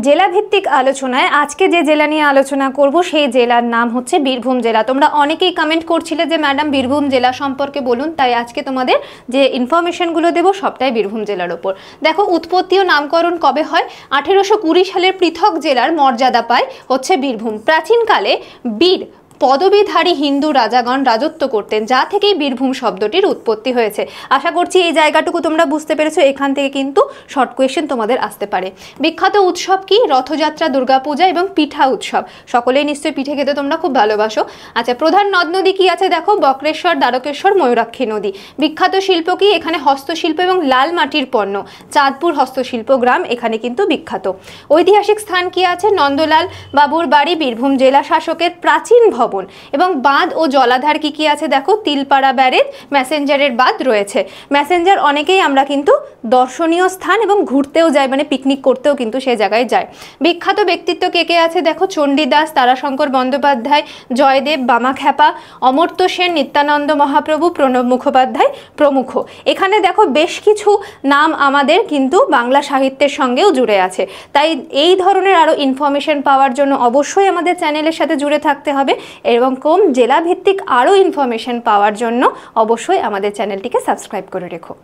জেলা ভিত্তিক আলোচনায় আজকে যে জেলা নিয়ে আলোচনা করব সেই জেলার নাম হচ্ছে বীরভূম জেলা। তোমরা অনেকেই কমেন্ট করছিলে যে ম্যাডাম বীরভূম জেলা সম্পর্কে বলুন, তাই আজকে তোমাদের যে ইনফরমেশনগুলো দেবো সবটাই বীরভূম জেলার ওপর। দেখো, উৎপত্তি ও নামকরণ কবে হয়? 1820 সালের পৃথক জেলার মর্যাদা পায় হচ্ছে বীরভূম। প্রাচীনকালে বীর পদবীধারী হিন্দু রাজাগণ রাজত্ব করতেন, যা থেকেই বীরভূম শব্দটির উৎপত্তি হয়েছে। আশা করছি এই জায়গাটুকু তোমরা বুঝতে পেরেছো। এখান থেকে কিন্তু শর্ট কোয়েশ্চেন তোমাদের আসতে পারে। বিখ্যাত উৎসব কি? রথযাত্রা, দুর্গাপূজা এবং পিঠা উৎসব। সকলেই নিশ্চয়ই পিঠে খেতে তোমরা খুব ভালোবাসো। আচ্ছা, প্রধান নদ নদী কি আছে? দেখো, বক্রেশ্বর, দ্বারকেশ্বর, ময়ূরাক্ষী নদী। বিখ্যাত শিল্প কি? এখানে হস্তশিল্প এবং লাল মাটির পণ্য। চাঁদপুর হস্তশিল্প গ্রাম এখানে কিন্তু বিখ্যাত। ঐতিহাসিক স্থান কি আছে? নন্দলাল বাবুর বাড়ি বীরভূম জেলা শাসকের প্রাচীন ভবন। এবং বাঁধ ও জলাধার কি কি আছে? দেখো, তিলপাড়া ব্যারেজ, ম্যাসেঞ্জারের বাঁধ রয়েছে। ম্যাসেঞ্জার অনেকেই আমরা কিন্তু দর্শনীয় স্থান এবং ঘুরতেও যাই, মানে পিকনিক করতেও কিন্তু সে জায়গায় যায়। বিখ্যাত ব্যক্তিত্ব কে কে আছে? দেখো, চণ্ডীদাস, তারাশঙ্কর বন্দ্যোপাধ্যায়, জয়দেব, বামাখ্যাপা, অমর্ত্য সেন, নিত্যানন্দ মহাপ্রভু, প্রণব মুখোপাধ্যায় প্রমুখ। এখানে দেখো বেশ কিছু নাম আমাদের কিন্তু বাংলা সাহিত্যের সঙ্গেও জুড়ে আছে। তাই এই ধরনের আরও ইনফরমেশন পাওয়ার জন্য অবশ্যই আমাদের চ্যানেলের সাথে জুড়ে থাকতে হবে এবং জেলা ভিত্তিক আরও ইনফরমেশন পাওয়ার জন্য অবশ্যই আমাদের চ্যানেলটিকে সাবস্ক্রাইব করে রেখো।